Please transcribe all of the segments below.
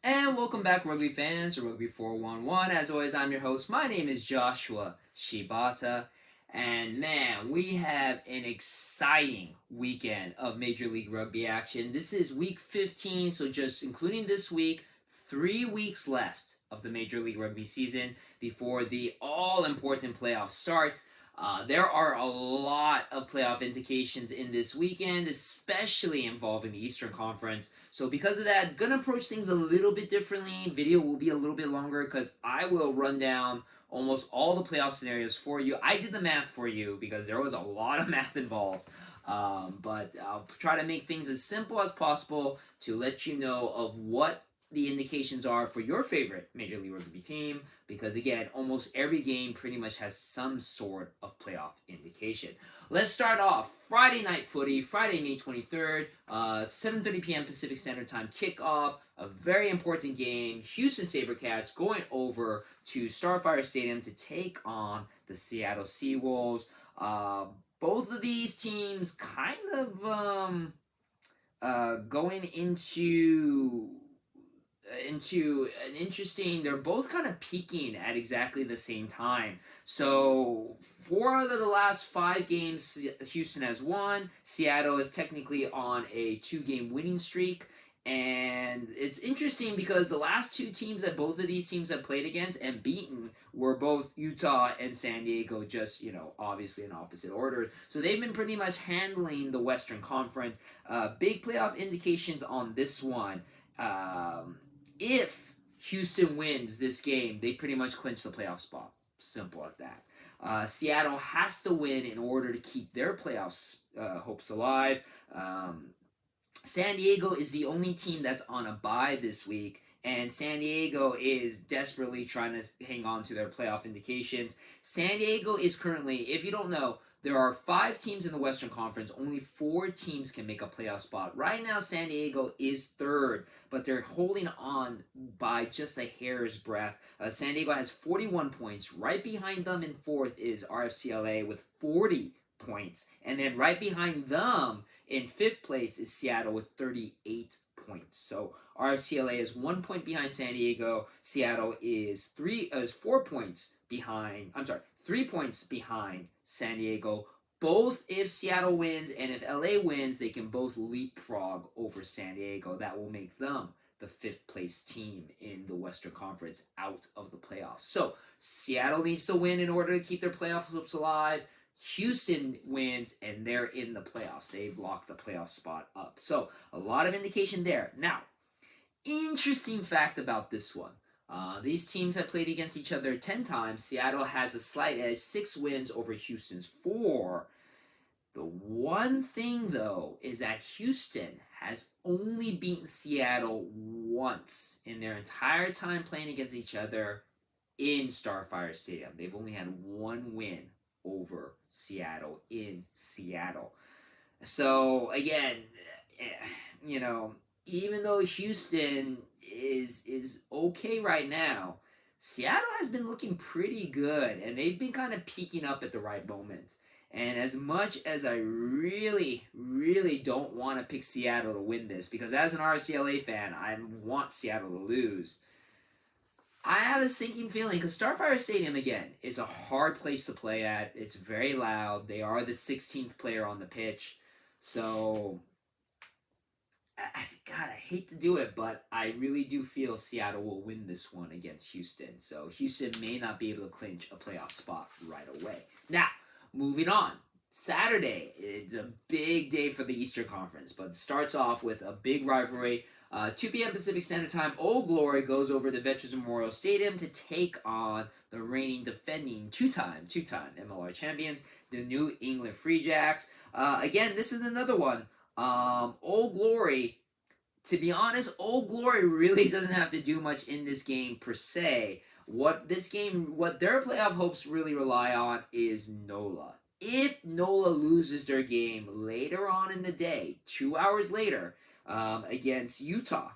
And welcome back, Rugby fans, to Rugby411. As always, I'm your host. My name is Joshua Shibata. And man, we have an exciting weekend of Major League Rugby action. This is week 15, so just including this week, 3 weeks left of the Major League Rugby season before the all-important playoffs start. There are a lot of playoff indications in this weekend, especially involving the Eastern Conference. So because of that, gonna approach things a little bit differently. Video will be a little bit longer because I will run down almost all the playoff scenarios for you. I did the math for you because there was a lot of math involved. But I'll try to make things as simple as possible to let you know of what the indications are for your favorite Major League Rugby team, because again, almost every game pretty much has some sort of playoff indication. Let's start off Friday night footy, Friday, May 23rd, 7:30 p.m. Pacific Standard Time kickoff, a very important game. Houston SaberCats going over to Starfire Stadium to take on the Seattle Seawolves. Both of these teams kind of going into an interesting, they're both kind of peaking at exactly the same time. So 4 out of the last 5 games Houston has won. Seattle is technically on a 2-game winning streak. And it's interesting because the last 2 teams that both of these teams have played against and beaten were both Utah and San Diego, just, obviously in opposite order. So they've been pretty much handling the Western Conference. Big playoff indications on this one. If Houston wins this game, they pretty much clinch the playoff spot. Simple as that. Seattle has to win in order to keep their playoffs hopes alive. San Diego is the only team that's on a bye this week, and San Diego is desperately trying to hang on to their playoff indications. San Diego is currently, if you don't know, there are 5 teams in the Western Conference. Only 4 teams can make a playoff spot. Right now, San Diego is 3rd, but they're holding on by just a hair's breadth. San Diego has 41 points. Right behind them in 4th is RFCLA with 40 points. And then right behind them in 5th place is Seattle with 38 points. So RFCLA is 1 point behind San Diego. Seattle is 4 points behind. 3 points behind San Diego. Both if Seattle wins and if LA wins, they can both leapfrog over San Diego. That will make them the 5th place team in the Western Conference out of the playoffs. So Seattle needs to win in order to keep their playoff hopes alive. Houston wins and they're in the playoffs. They've locked the playoff spot up. So a lot of indication there. Now, interesting fact about this one. These teams have played against each other 10 times. Seattle has a slight edge, 6 wins over Houston's 4. The one thing, though, is that Houston has only beaten Seattle once in their entire time playing against each other in Starfire Stadium. They've only had 1 win over Seattle in Seattle. So, again, even though Houston is okay right now, Seattle has been looking pretty good, and they've been kind of peaking up at the right moment. And as much as I really, really don't want to pick Seattle to win this, because as an RCLA fan, I want Seattle to lose, I have a sinking feeling, because Starfire Stadium, again, is a hard place to play at. It's very loud. They are the 16th player on the pitch. So, God, I hate to do it, but I really do feel Seattle will win this one against Houston. So Houston may not be able to clinch a playoff spot right away. Now, moving on. Saturday, it's a big day for the Eastern Conference, but it starts off with a big rivalry. 2 p.m. Pacific Standard Time, Old Glory goes over to Veterans Memorial Stadium to take on the reigning defending two-time MLR champions, the New England Free Jacks. Again, this is another one. Old Glory, to be honest, Old Glory really doesn't have to do much in this game per se. What their playoff hopes really rely on is NOLA. If NOLA loses their game later on in the day, 2 hours later, against Utah,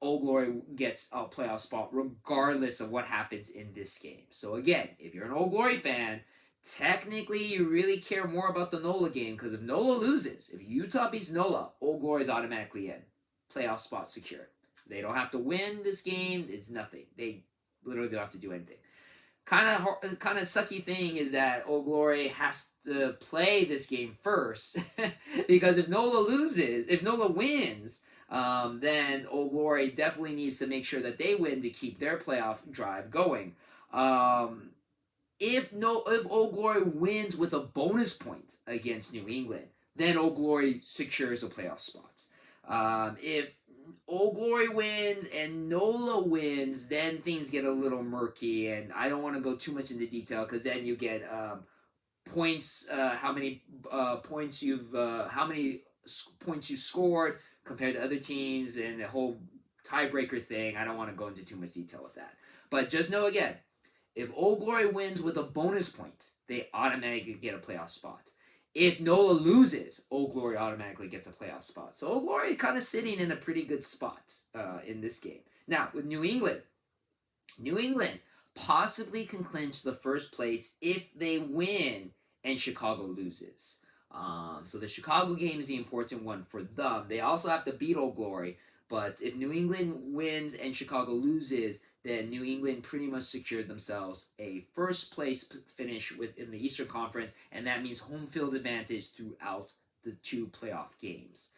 Old Glory gets a playoff spot regardless of what happens in this game. So again, if you're an Old Glory fan, technically you really care more about the NOLA game, because if NOLA loses, if Utah beats NOLA, Old Glory is automatically in. Playoff spot secured. They don't have to win this game. It's nothing. They literally don't have to do anything. Kind of sucky thing is that Old Glory has to play this game first because if Nola wins, then Old Glory definitely needs to make sure that they win to keep their playoff drive going. If Old Glory wins with a bonus point against New England, then Old Glory secures a playoff spot. If Old Glory wins and NOLA wins, then things get a little murky, and I don't want to go too much into detail because then you get points, how many points you scored compared to other teams, and the whole tiebreaker thing. I don't want to go into too much detail with that, but just know again, if Old Glory wins with a bonus point, they automatically get a playoff spot. If NOLA loses, Old Glory automatically gets a playoff spot. So Old Glory kind of sitting in a pretty good spot in this game. Now, with New England possibly can clinch the first place if they win and Chicago loses. So the Chicago game is the important one for them. They also have to beat Old Glory, but if New England wins and Chicago loses, then New England pretty much secured themselves a first place finish within the Eastern Conference, and that means home field advantage throughout the two playoff games.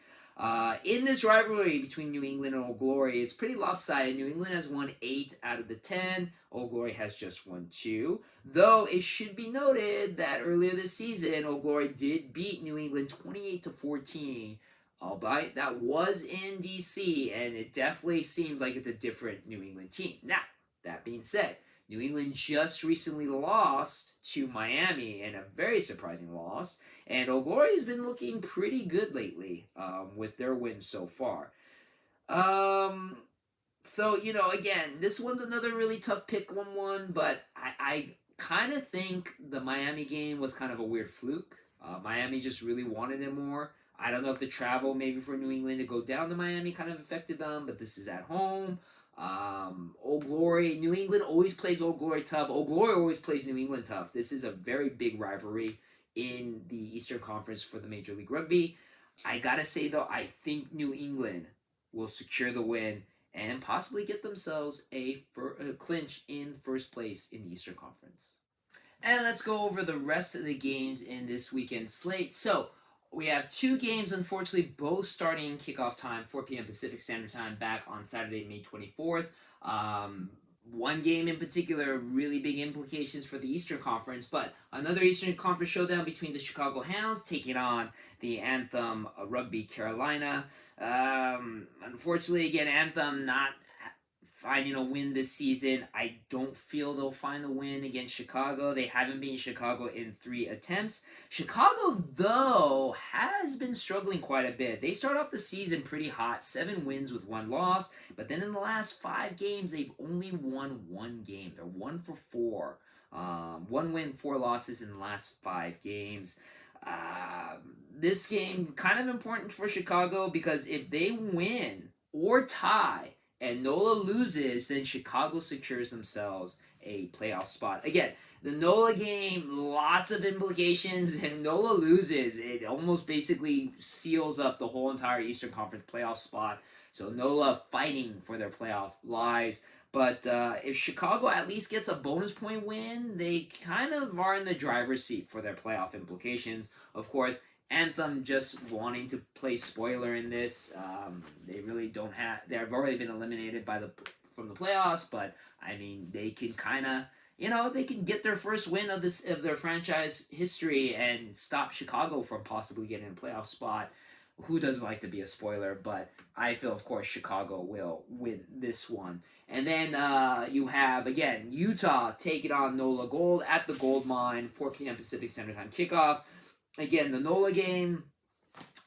In this rivalry between New England and Old Glory, it's pretty lopsided. New England has won 8 out of the 10. Old Glory has just won 2. Though it should be noted that earlier this season, Old Glory did beat New England 28-14. Albeit that was in DC, and it definitely seems like it's a different New England team. Now, that being said, New England just recently lost to Miami in a very surprising loss, and Old Glory has been looking pretty good lately with their wins so far. So, again, this one's another really tough pick 1-1, but I kind of think the Miami game was kind of a weird fluke. Miami just really wanted it more. I don't know if the travel maybe for New England to go down to Miami kind of affected them, but this is at home. Old Glory, New England always plays Old Glory tough. Old Glory always plays New England tough. This is a very big rivalry in the Eastern Conference for the Major League Rugby. I gotta say though, I think New England will secure the win and possibly get themselves a clinch in first place in the Eastern Conference. And let's go over the rest of the games in this weekend slate. So, we have 2 games, unfortunately, both starting kickoff time, 4 p.m. Pacific Standard Time, back on Saturday, May 24th. One game in particular, really big implications for the Eastern Conference, but another Eastern Conference showdown between the Chicago Hounds taking on the Anthem Rugby Carolina. Unfortunately, again, Anthem not finding a win this season. I don't feel they'll find the win against Chicago. They haven't beaten Chicago in 3 attempts. Chicago, though, has been struggling quite a bit. They start off the season pretty hot, 7 wins with 1 loss, but then in the last 5 games, they've only won 1 game. They're 1 for 4. 1 win, 4 losses in the last 5 games. This game kind of important for Chicago because if they win or tie and NOLA loses, then Chicago secures themselves a playoff spot. Again, the NOLA game, lots of implications. If NOLA loses, it almost basically seals up the whole entire Eastern Conference playoff spot. So NOLA fighting for their playoff lives. But if Chicago at least gets a bonus point win, they kind of are in the driver's seat for their playoff implications. Of course, Anthem just wanting to play spoiler in this. They really don't have. They've already been eliminated from the playoffs, but I mean they can kind of, they can get their first win of their franchise history and stop Chicago from possibly getting a playoff spot. Who doesn't like to be a spoiler? But I feel, of course, Chicago will win this one. And then you have, again, Utah taking on NOLA Gold at the Gold Mine, 4 p.m. Pacific Standard Time kickoff. Again, the NOLA game,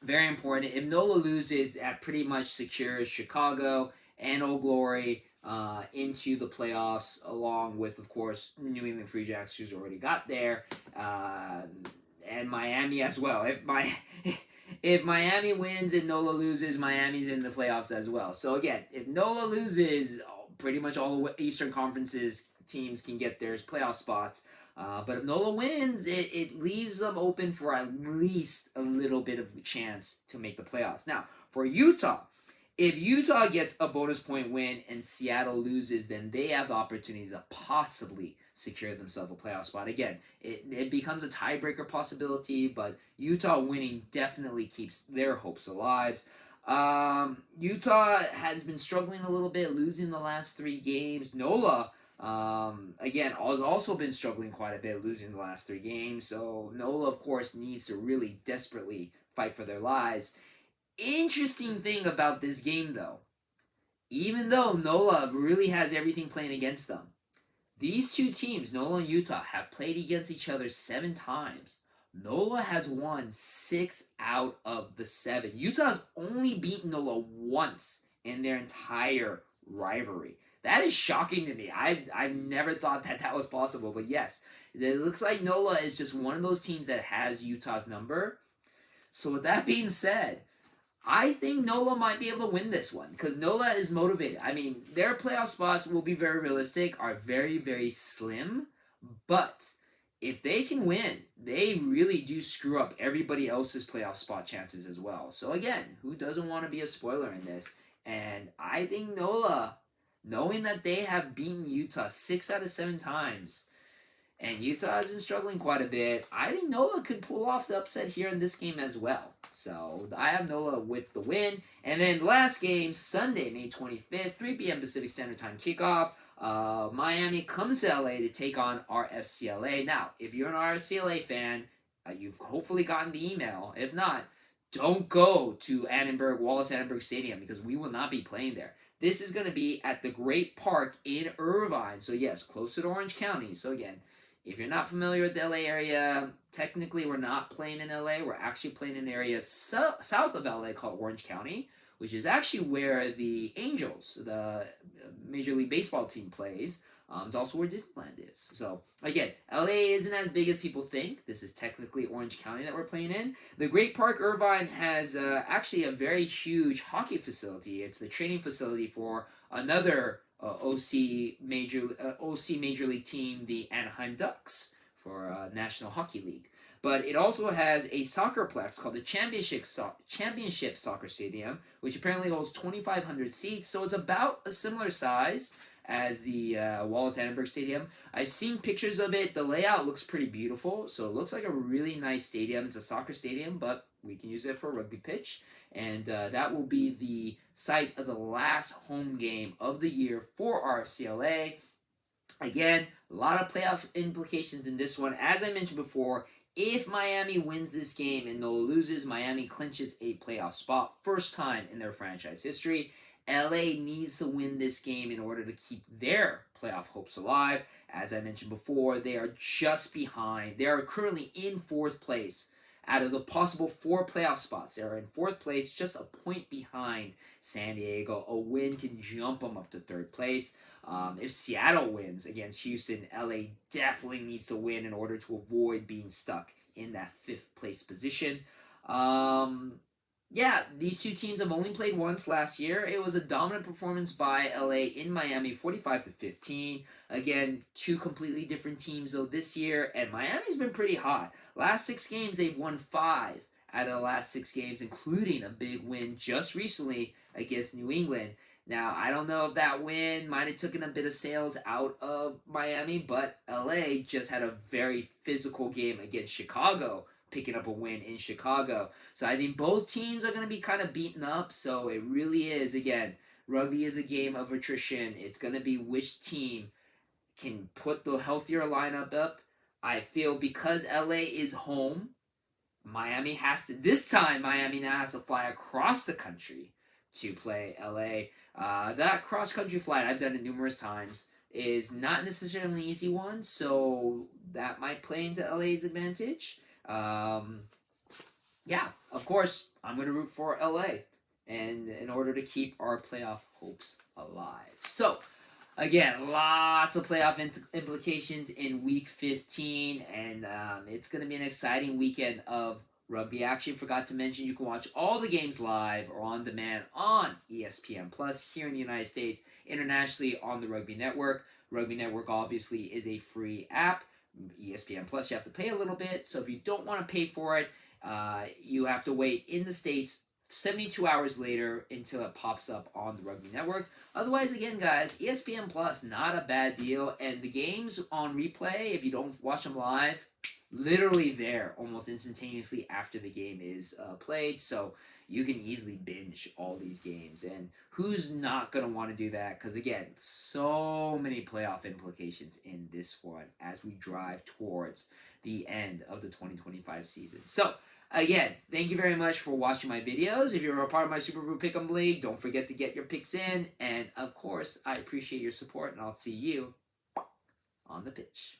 very important. If NOLA loses, that pretty much secures Chicago and Old Glory into the playoffs, along with, of course, New England Free Jacks, who's already got there, and Miami as well. If Miami wins and NOLA loses, Miami's in the playoffs as well. So again, if NOLA loses, pretty much all the Eastern Conference's teams can get their playoff spots. But if NOLA wins, it leaves them open for at least a little bit of a chance to make the playoffs. Now, for Utah, If Utah gets a bonus point win and Seattle loses, then they have the opportunity to possibly secure themselves a playoff spot. Again, it becomes a tiebreaker possibility, but Utah winning definitely keeps their hopes alive. Utah has been struggling a little bit, losing the last 3 games. NOLA, again, has also been struggling quite a bit, losing the last 3 games. So NOLA, of course, needs to really desperately fight for their lives. Interesting thing about this game, though, even though NOLA really has everything playing against them, these two teams, NOLA and Utah, have played against each other 7 times. NOLA has won 6 out of the 7. Utah's only beaten NOLA once in their entire rivalry. That is shocking to me. I've never thought that was possible, but yes, it looks like NOLA is just one of those teams that has Utah's number. So with that being said, I think NOLA might be able to win this one because NOLA is motivated. I mean, their playoff spots will be very realistic, are very, very slim, but if they can win, they really do screw up everybody else's playoff spot chances as well. So again, who doesn't want to be a spoiler in this? And I think NOLA, knowing that they have beaten Utah 6 out of 7 times, and Utah has been struggling quite a bit, I think NOLA could pull off the upset here in this game as well. So I have NOLA with the win. And then last game, Sunday, May 25th, 3 p.m. Pacific Standard Time kickoff. Miami comes to LA to take on RFCLA. Now, if you're an RFCLA fan, you've hopefully gotten the email. If not, don't go to Wallace Annenberg Stadium because we will not be playing there. This is going to be at the Great Park in Irvine. So yes, closer to Orange County. So again, if you're not familiar with the LA area, technically we're not playing in LA. We're actually playing in an area south of LA called Orange County, which is actually where the Angels, the Major League Baseball team, plays. It's also where Disneyland is. So, again, LA isn't as big as people think. This is technically Orange County that we're playing in. The Great Park Irvine has actually a very huge hockey facility. It's the training facility for another OC Major League team, the Anaheim Ducks, for National Hockey League. But it also has a soccerplex called the Championship Soccer Stadium, which apparently holds 2,500 seats. So it's about a similar size as the Wallace Annenberg Stadium. I've seen pictures of it. The layout looks pretty beautiful. So it looks like a really nice stadium. It's a soccer stadium, but we can use it for a rugby pitch. And that will be the site of the last home game of the year for RFCLA. Again, a lot of playoff implications in this one. As I mentioned before, if Miami wins this game and NOLA loses, Miami clinches a playoff spot. First time in their franchise history. LA needs to win this game in order to keep their playoff hopes alive. As I mentioned before, they are just behind. They are currently in 4th place. Out of the possible 4 playoff spots, they are in 4th place, just a point behind San Diego. A win can jump them up to 3rd place. If Seattle wins against Houston, LA definitely needs to win in order to avoid being stuck in that 5th place position. Yeah, these two teams have only played once last year. It was a dominant performance by LA in Miami, 45-15. Again, 2 completely different teams though this year, and Miami's been pretty hot. Last 6 games, they've won 5 out of the last 6 games, including a big win just recently against New England. Now, I don't know if that win might have taken a bit of sales out of Miami, but LA just had a very physical game against Chicago, picking up a win in Chicago. So I think both teams are going to be kind of beaten up. So it really is, again, rugby is a game of attrition. It's going to be which team can put the healthier lineup up. I feel because LA is home, Miami now has to fly across the country to play LA. That cross-country flight, I've done it numerous times, is not necessarily an easy one. So that might play into LA's advantage. Yeah, of course, I'm going to root for LA and in order to keep our playoff hopes alive. So, again, lots of playoff implications in Week 15, and it's going to be an exciting weekend of rugby action. Forgot to mention you can watch all the games live or on demand on ESPN Plus here in the United States, internationally on the Rugby Network. Rugby Network obviously is a free app. ESPN Plus, you have to pay a little bit. So if you don't want to pay for it, you have to wait in the States 72 hours later until it pops up on the Rugby Network. Otherwise, again, guys, ESPN Plus, not a bad deal. And the games on replay, if you don't watch them live, literally there almost instantaneously after the game is played. So you can easily binge all these games. And who's not going to want to do that? Because, again, so many playoff implications in this one as we drive towards the end of the 2025 season. So, again, thank you very much for watching my videos. If you're a part of my Super Brew Pick'em League, don't forget to get your picks in. And, of course, I appreciate your support, and I'll see you on the pitch.